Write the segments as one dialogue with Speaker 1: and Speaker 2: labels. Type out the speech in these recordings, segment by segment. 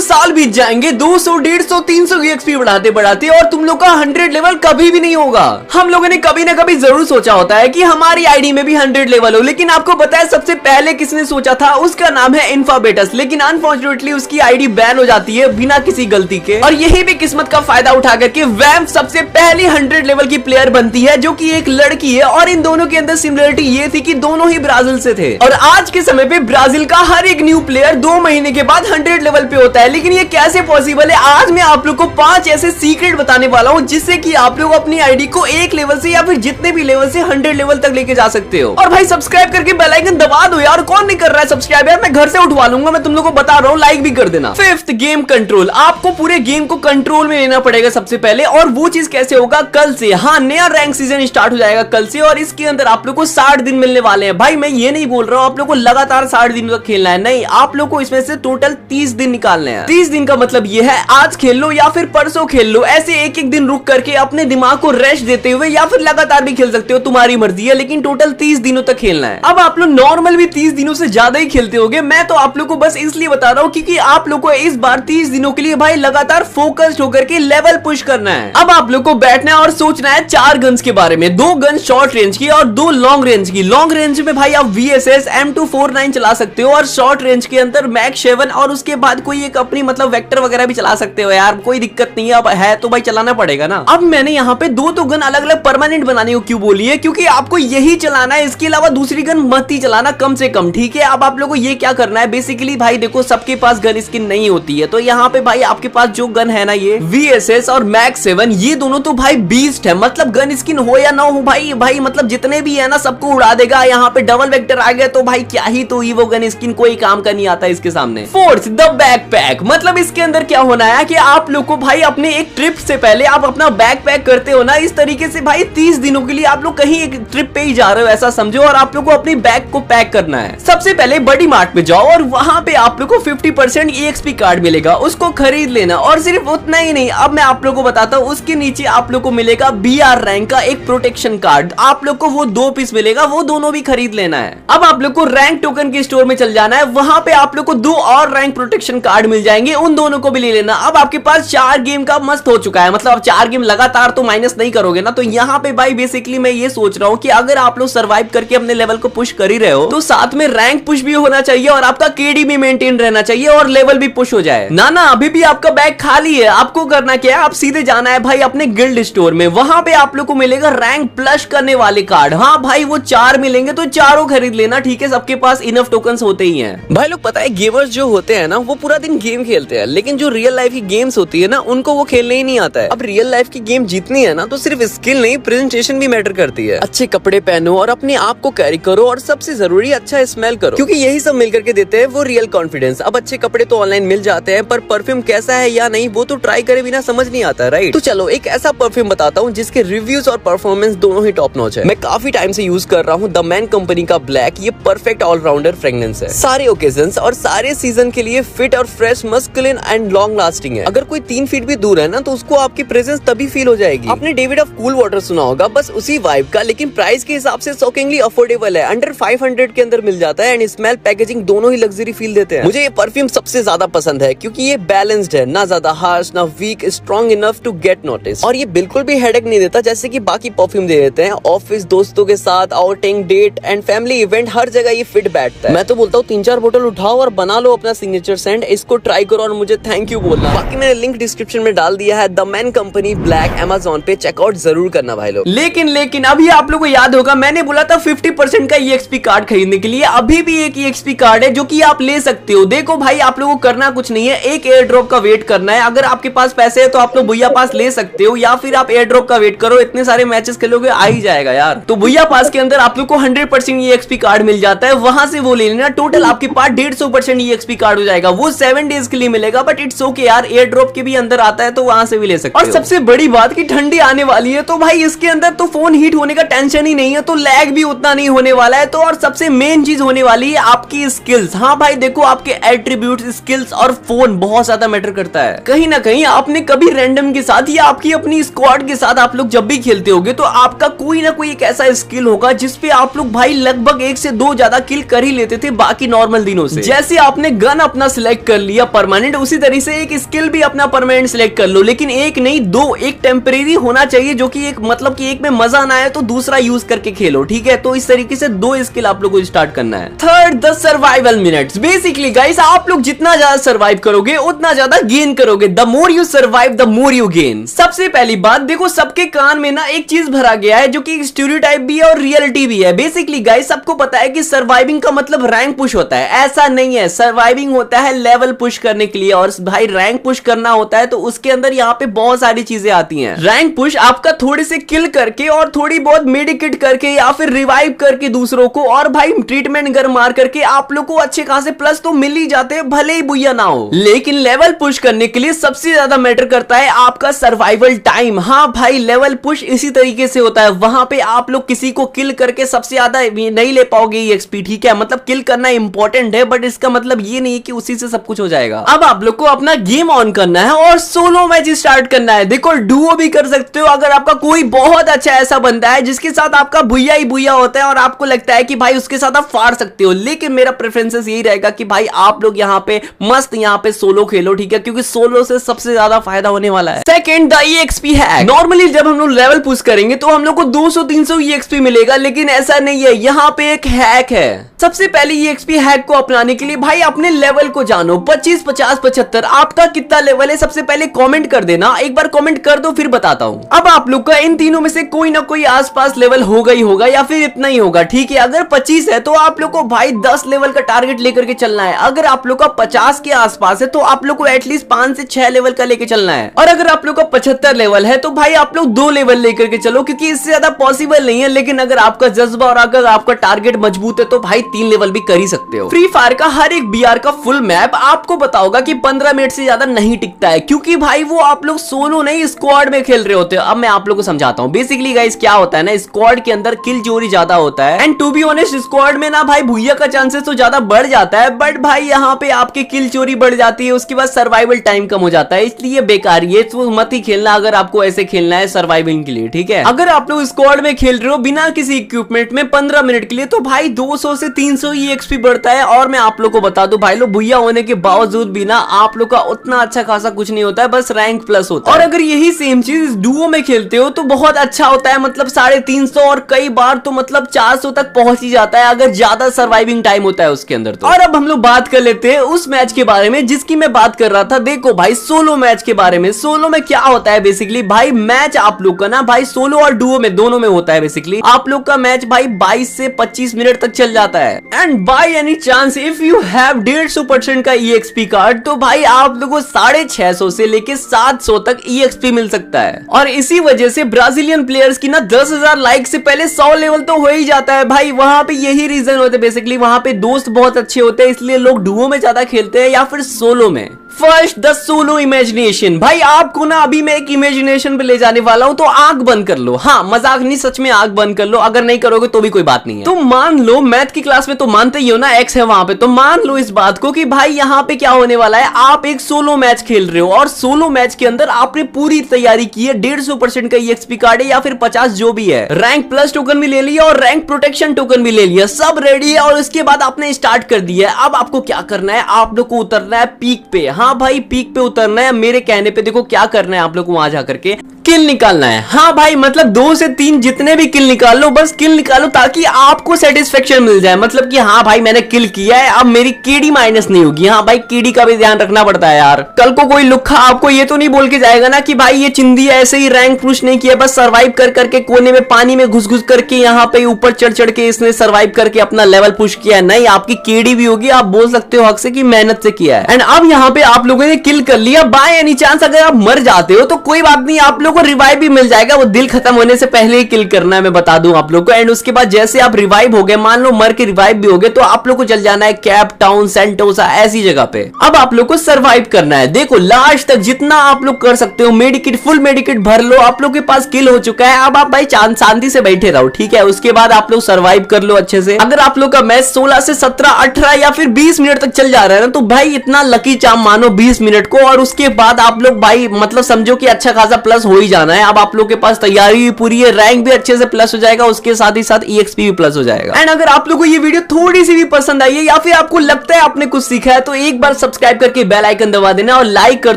Speaker 1: साल बीत जाएंगे 200, 150, 300 की एक्सपी बढ़ाते बढ़ाते और तुम लोग का 100 लेवल कभी भी नहीं होगा। हम लोगों ने कभी ना कभी जरूर सोचा होता है कि हमारी आईडी में भी 100 लेवल हो, लेकिन आपको पता है सबसे पहले किसने सोचा था? उसका नाम है इन्फाबेटस। लेकिन अनफॉर्चुनेटली उसकी आईडी बैन हो जाती है बिना किसी गलती के, और यही भी किस्मत का फायदा उठा करके वैम्प सबसे पहली 100 लेवल की प्लेयर बनती है, जो कि एक लड़की है। और इन दोनों के अंदर सिमिलरिटी ये थी कि दोनों ही ब्राजील से थे, और आज के समय पे ब्राजील का हर एक न्यू प्लेयर 2 महीने के बाद 100 लेवल पे होता है। लेकिन ये कैसे पॉसिबल है? आज मैं आप लोग को 5 ऐसे सीक्रेट बताने वाला हूँ जिससे कि आप लोग अपनी आईडी को एक लेवल से या फिर जितने भी लेवल से 100 लेवल तक लेके जा सकते हो। और भाई सब्सक्राइब करके बेल आइकन दबा दो यार, कौन नहीं कर रहा है सब्सक्राइब यार? मैं घर से उठवा लूंगा, मैं तुम लोग को बता रहा हूँ, लाइक भी कर देना। 5th game control. आपको पूरे गेम को कंट्रोल में लेना पड़ेगा सबसे पहले, और वो चीज कैसे होगा? कल से। हाँ, नया रैंक सीजन स्टार्ट हो जाएगा कल से, और इसके अंदर आप लोग को 60 दिन मिलने वाले हैं। भाई मैं ये नहीं बोल रहा हूँ आप लोग को लगातार 60 दिन तक खेलना है, नहीं, आप लोग को इसमें से टोटल 30 दिन निकालने हैं। 30 दिन का मतलब ये है आज खेल लो या फिर परसों खेल लो, ऐसे एक एक दिन रुक करके अपने दिमाग को रेस्ट देते हुए, या फिर लगातार भी खेल सकते हो, तुम्हारी मर्जी है, लेकिन टोटल 30 दिनों तक खेलना है। अब आप लोग नॉर्मल भी 30 दिनों से ज्यादा ही खेलते होगे, मैं तो आप लोग को बस इसलिए बता रहा हूँ क्योंकि आप लोग को इस बार 30 दिनों के लिए भाई लगातार फोकस्ड होकर के लेवल पुश करना है। अब आप लोग को बैठना है और सोचना है 4 गन्स के बारे में, 2 गन शॉर्ट रेंज की और 2 लॉन्ग रेंज की। लॉन्ग रेंज में भाई आप VSS M249 चला सकते हो, और शॉर्ट रेंज के अंदर मैक 7, और उसके बाद कोई एक अपनी मतलब वेक्टर वगैरह भी चला सकते हो यार, कोई दिक्कत नहीं है। अब है तो भाई चलाना पड़ेगा ना। अब मैंने यहाँ पे 2 तो गन अलग अलग परमानेंट बनाने को क्यों बोली है? क्योंकि आपको यही चलाना है, इसके अलावा दूसरी गन मत ही चलाना कम से कम, ठीक है? अब आप लोगों को ये क्या करना है बेसिकली, भाई देखो सबके पास गन स्किन नहीं होती है, तो यहाँ पे भाई आपके पास जो गन है ना, ये VSS और मैक 7, ये दोनों तो भाई बीस्ट है। मतलब गन स्किन हो या ना हो भाई मतलब जितने भी है ना सबको उड़ा देगा। यहाँ पे डबल वेक्टर आ गया तो भाई क्या ही, तो वो गन स्किन कोई काम का नहीं आता इसके सामने। 4th the backpack. मतलब इसके अंदर क्या होना है कि आप लोग को भाई अपने एक ट्रिप से पहले आप अपना बैकपैक करते हो ना, इस तरीके से भाई 30 दिनों के लिए आप लोग कहीं एक ट्रिप पे ही जा रहे हो ऐसा समझो, और आप लोग को अपनी बैग को पैक करना है। सबसे पहले बड़ी मार्ट पे जाओ और वहां पे आप लोग को 50% EXP कार्ड मिलेगा, उसको खरीद लेना। और सिर्फ उतना ही नहीं, अब मैं आप लोग को बताता हूँ, उसके नीचे आप लोग को मिलेगा BR रैंक का एक प्रोटेक्शन कार्ड, आप लोग को वो 2 पीस मिलेगा, वो दोनों भी खरीद लेना है। अब आप लोग को रैंक टोकन के स्टोर में चल जाना है, वहां पे आप लोग को 2 और रैंक प्रोटेक्शन कार्ड मिल जाएंगे, उन दोनों को भी ले लेना। अब आपके पास 4 गेम का मस्त हो चुका है, मतलब अब 4 गेम लगातार तो माइनस नहीं करोगे ना। तो यहाँ पे भाई बेसिकली मैं ये सोच रहा हूँ कि अगर आप लोग सर्वाइव करके अपने लेवल को पुश कर ही रहे हो, तो साथ में रैंक पुश भी होना चाहिए और आपका KD भी मेंटेन रहना चाहिए और लेवल भी पुश हो जाए ना। अभी भी आपका बैग खाली है, आपको करना क्या है, आप सीधे जाना है भाई अपने गिल्ड स्टोर में, वहां पे आप लोग को मिलेगा रैंक प्लस करने वाले कार्ड। हाँ भाई वो 4 मिलेंगे तो चारों खरीद लेना, ठीक है? सबके पास इनफ टोकन्स होते ही हैं। भाई लोग पता है गेमर्स जो होते हैं ना वो पूरा दिन गेम खेलते हैं, लेकिन जो रियल लाइफ की गेम्स होती है ना उनको वो खेलने ही नहीं आता है। अब रियल लाइफ की गेम जीतनी है ना तो सिर्फ स्किल नहीं, प्रेजेंटेशन भी मैटर करती है। अच्छे कपड़े पहनो और अपने आप को कैरी करो, और सबसे जरूरी अच्छा स्मेल करो, क्योंकि यही सब मिलकर के देते हैं वो रियल कॉन्फिडेंस। अब अच्छे कपड़े तो ऑनलाइन मिल जाते हैं, पर परफ्यूम कैसा है या नहीं वो तो ट्राई करे बिना समझ नहीं आता, राइट? तो चलो एक ऐसा परफ्यूम बताता हूँ जिसके रिव्यूज और परफॉर्मेंस दोनों ही टॉप नॉच है। मैं काफी टाइम से यूज कर रहा हूँ द मैन कंपनी का ब्लैक। ये परफेक्ट ऑलराउंडर फ्रेग्रेंस है, सारे ओकेजन्स और सारे सीजन के लिए फिट और fresh, masculine and long lasting है। अगर कोई 3 फीट भी दूर है ना तो उसको आपकी प्रेजेंस तभी फील हो जाएगी। आपने डेविड ऑफ कूल वाटर सुना होगा, बस उसी वाइब का, लेकिन प्राइस के हिसाब से शॉकिंगली अफोर्डेबल है। अंडर 500 के अंदर मिल जाता है, एंड स्मेल पैकेजिंग दोनों ही लग्जरी फील देते हैं। मुझे ये परफ्यूम सबसे ज्यादा पसंद है क्योंकि ये बैलेंस्ड है, ना ज्यादा हार्श ना weak, strong enough to get notice, और ये बिल्कुल भी हेडेक नहीं देता जैसे कि बाकी परफ्यूम दे देते हैं। ऑफिस, दोस्तों के साथ, outing, date and family event, हर जगह ये फिट बैठता है। मैं तो बोलता हूँ 3-4 बोतल उठाओ और बना लो अपना सिग्नेचर सेंट, इसको ट्राई करो और मुझे थैंक यू बोलना। बाकी मैंने लिंक डिस्क्रिप्शन में डाल दिया है, the man company black, Amazon पे चेकआउट जरूर करना भाई लोग। लेकिन अभी आप लोगों को याद होगा मैंने बोला था 50% का EXP कार्ड खरीदने के लिए, अभी भी एक EXP कार्ड है जो कि आप ले सकते हो। देखो भाई आप लोगों को करना कुछ नहीं है, एक एयर ड्रॉप का वेट करना है। अगर आपके पास पैसे है तो आप लोग भैया पास ले सकते हो, या फिर आप एयर ड्रॉप का वेट करो, इतने सारे मैचेस खेलोगे आ ही जाएगा यार। तो भैया पास के अंदर आप लोग को 100% EXP कार्ड मिल जाता है, वहां से वो ले लेना। टोटल आपके पास 150% EXP कार्ड हो जाएगा, वो 7 डेज के लिए मिलेगा, बट इट्स ओके यार, एयर ड्रॉप के भी अंदर आता है तो वहां से भी ले सकते हो। और सबसे बड़ी बात की ठंडी आने वाली है तो भाई इसके अंदर तो फोन हीट होने का टेंशन ही नहीं है, तो लैग भी उतना नहीं होने वाला है। तो और सबसे मेन चीज होने वाली है आपकी स्किल्स। हाँ भाई देखो आपके एट्रीब्यूट, स्किल्स और फोन बहुत ज्यादा मैटर करता है। कहीं ना कहीं आपने कभी रैंडम के साथ या आपकी अपनी स्क्वाड के साथ आप लोग जब भी खेलते होगे तो आपका कोई ना कोई एक ऐसा स्किल होगा जिसपे आप लोग भाई लगभग 1 से 2 ज्यादा किल कर ही लेते थे बाकी नॉर्मल दिनों से। जैसे आपने गन अपना सिलेक्ट कर लिया दिया परमानेंट, उसी तरीके से एक स्किल भी अपना परमानेंट सिलेक्ट कर लो, लेकिन एक नहीं दो, एक टेम्परेरी होना चाहिए जो कि एक मतलब कि एक में मजा ना आए तो दूसरा यूज करके खेलो, ठीक है। तो इस तरीके से 2 स्किल आप लोग को स्टार्ट करना है। Third, the survival minutes. Basically guys आप लोग जितना ज्यादा सर्वाइव करोगे उतना ज्यादा गेन करोगे। The more you survive the more you gain. सबसे पहली बात देखो, सबके कान में ना एक चीज भरा गया है जो कि स्टीरियोटाइप भी है और रियलिटी भी है। बेसिकली गाइस सबको पता है कि सर्वाइविंग का मतलब रैंक पुश होता है, ऐसा नहीं है। सर्वाइविंग होता है लेवल पुश करने के लिए, और भाई रैंक पुश करना होता है तो उसके अंदर यहाँ पे बहुत सारी चीजें आती हैं। रैंक पुश आपका थोड़े से किल करके और थोड़ी बहुत मेडिकेट करके या फिर रिवाइव करके दूसरों को, और भाई ट्रीटमेंट गर मार करके आप लोग को अच्छे खासे प्लस तो मिल ही जाते हैं, भले ही बुया ना हो। लेकिन लेवल पुश करने के लिए सबसे ज्यादा मैटर करता है आपका सर्वाइवल टाइम। हाँ भाई लेवल पुश इसी तरीके से होता है, वहां पे आप लोग किसी को किल करके सबसे ज्यादा नहीं ले पाओगे एक्सपी, ठीक है। मतलब किल करना इंपॉर्टेंट है, बट इसका मतलब ये नहीं कि उसी से सब कुछ हो जाएगा। अब आप लोग को अपना गेम ऑन करना है और सोलो मैच स्टार्ट करना है। देखो डुओ भी कर सकते हो अगर आपका कोई बहुत अच्छा ऐसा बंदा है जिसके साथ आपका भुइया ही भुइया होता है और आपको लगता है कि भाई उसके साथ आप फाड़ सकते हो। लेकिन मेरा प्रेफरेंसेस यही रहेगा कि भाई आप लोग यहाँ पे मस्त यहाँ पे सोलो खेलो, ठीक है, क्योंकि सोलो से सबसे ज्यादा फायदा होने वाला है। Second, the EXP hack. Normally जब हम लोग लेवल पुश करेंगे तो हम लोग को 200-300 EXP मिलेगा, लेकिन ऐसा नहीं है। यहाँ पे एक हैक है। सबसे पहले EXP हैक को अपनाने के लिए भाई अपने लेवल को जानो। 25, 50, 75 आपका कितना लेवल है सबसे पहले कमेंट कर देना। एक बार कमेंट कर दो फिर बताता हूँ। अब आप लोग का इन तीनों में से कोई ना कोई आसपास लेवल होगा ही होगा या फिर इतना ही होगा, ठीक है। अगर 25 है तो आप लोग को भाई 10 लेवल का टारगेट लेकर के चलना है। अगर आप लोग का 50 के आसपास है तो आप लोग को एटलीस्ट 5 से 6 लेवल का लेके चलना है। और अगर आप लोग का 75 लेवल है तो भाई आप लोग 2 लेवल लेकर के चलो, क्योंकि इससे ज्यादा पॉसिबल नहीं है। लेकिन अगर आपका जज्बा और अगर आपका टारगेट मजबूत है तो भाई 3 लेवल भी कर ही सकते हो। फ्री फायर का हर एक BR का फुल मैप आपको बताओगा कि 15 मिनट से ज्यादा नहीं टिकता है, क्योंकि भाई वो आप लोग सोलो नहीं स्क्वाड में खेल रहे होते हो। अब मैं आप लोग को समझाता हूँ। बेसिकली गाइस क्या होता है ना, स्क्वाड के अंदर किल चोरी ज्यादा होता है, and to be honest squad में ना भाई भुइया का चांसेस तो ज्यादा बढ़ जाता है, बट भाई यहाँ पे आपके किल चोरी बढ़ जाती है, उसके बाद सर्वाइवल टाइम कम हो जाता है। इसलिए बेकार ये तो मत ही खेलना अगर आपको ऐसे खेलना है सर्वाइविंग के लिए, ठीक है। अगर आप लोग स्क्वाड में खेल रहे हो बिना किसी इक्विपमेंट में 15 मिनट के लिए तो भाई 200 से 300 EXP बढ़ता है। और मैं आप लोग को बता दूं भाई लोग भुइया होने के बावजूद भी ना आप लोग का उतना अच्छा खासा कुछ नहीं होता है, बस रैंक प्लस होता है। और अगर यही सेम चीज डुओ में खेलते हो तो बहुत अच्छा होता है, मतलब 350 और कई बार तो मतलब 400 तक पहुंच ही जाता है अगर ज्यादा सर्वाइविंग टाइम होता है उसके अंदर तो। और अब हम लोग बात कर लेते हैं उस मैच के बारे में जिसकी मैं बात कर रहा था। देखो भाई सोलो मैच के बारे में। सोलो में क्या होता है बेसिकली भाई मैच आप लोग का ना भाई सोलो और डुओ में दोनों में होता है। बेसिकली आप लोग का मैच भाई 22 से 25 मिनट तक चल जाता है, and by any chance if you have 150% का EXP कार्ड तो भाई आप लोगों को 650 से लेके 700 तक EXP मिल सकता है। और इसी वजह से ब्राजीलियन प्लेयर्स की ना 10,000 लाइक से पहले 100 लेवल तो हो ही जाता है भाई। वहां पे यही रीजन होते हैं बेसिकली, वहां पे दोस्त बहुत अच्छे होते हैं, इसलिए लोग डुओ में ज्यादा खेलते हैं या फिर सोलो में। First, the solo imagination. भाई आपको ना अभी मैं एक इमेजिनेशन पे ले जाने वाला हूं, तो आंख बंद कर लो। हाँ मजाक नहीं, सच में आंख बंद कर लो। अगर नहीं करोगे तो भी कोई बात नहीं है। तो मान लो मैथ की क्लास में तो मानते ही हो ना एक्स है वहां पे, तो मान लो इस बात को कि भाई यहाँ पे क्या होने वाला है। आप एक सोलो मैच खेल रहे हो और सोलो मैच के अंदर आपने पूरी तैयारी की है, 150% का EXP कार्ड है या फिर 50 जो भी है, रैंक प्लस टोकन भी ले लिया और रैंक प्रोटेक्शन टोकन भी ले लिया, सब रेडी है। और उसके बाद आपने स्टार्ट कर दिया है। अब आपको क्या करना है, आप लोग को उतरना है पीक पे। हाँ भाई पीक पे उतरना है। मेरे कहने पे देखो क्या करना है, आप लोग को वहां जाकर के किल निकालना है। हाँ भाई मतलब 2 से 3 जितने भी किल निकाल लो, बस किल निकालो ताकि आपको सेटिस्फेक्शन मिल जाए। मतलब कि हाँ भाई मैंने किल किया है, अब मेरी KD माइनस नहीं होगी। हाँ भाई KD का भी ध्यान रखना पड़ता है यार। कल को कोई लुक्खा आपको ये तो नहीं बोल के जाएगा ना कि भाई ये चिंदी ऐसे ही रैंक पुश नहीं किया, बस सर्वाइव कर करके कोने में पानी में घुस घुस करके यहाँ पे ऊपर चढ़ चढ़ के इसने सर्वाइव करके अपना लेवल पुश किया है। नहीं, आपकी KD भी होगी, आप बोल सकते हो हक से कि मेहनत से किया है। एंड अब यहाँ पे आप लोगों ने किल कर लिया। बाय एनी चांस अगर आप मर जाते हो तो कोई बात नहीं, आप लोगों को रिवाइव भी मिल जाएगा। वो दिल खत्म होने से पहले ही किल करना है, मैं बता दूं आप लोग को। एंड उसके बाद जैसे आप रिवाइव हो गए, मान लो मर के रिवाइव भी हो गए, तो आप लोग को चल जाना है कैप टाउन, सेंटोसा ऐसी जगह पे। अब आप लोग को सर्वाइव करना है। देखो लास्ट तक जितना आप लोग कर सकते हो, मेडिकिट फुल मेडिकिट भर लो। आप लोग के पास किल हो चुका है, अब आप भाई शांति से बैठे रहो, ठीक है। उसके बाद आप लोग सर्वाइव कर लो अच्छे से। अगर आप लोग का मैच 16 से 17, 18 या फिर 20 मिनट तक चल जा रहा है ना, तो भाई इतना लकी चाम मानो 20 मिनट को। और उसके बाद आप लोग भाई मतलब समझो कि अच्छा खासा प्लस हो ही जाना है। अब आप लोग के पास तैयारी भी पूरी है, रैंक भी अच्छे से प्लस हो जाएगा, उसके साथ ही साथ EXP भी प्लस हो जाएगा। एंड अगर आप लोग को ये वीडियो थोड़ी सी भी पसंद आई है या फिर आपको लगता है आपने कुछ सीखा है तो एक बार सब्सक्राइब करके बेल आइकन दबा देना और लाइक कर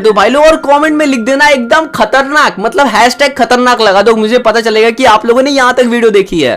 Speaker 1: दो भाई लोग, और कमेंट में लिख देना एकदम खतरनाक, मतलब #खतरनाक लगा दो, मुझे पता चलेगा कि आप लोगों ने यहां तक वीडियो देखी है।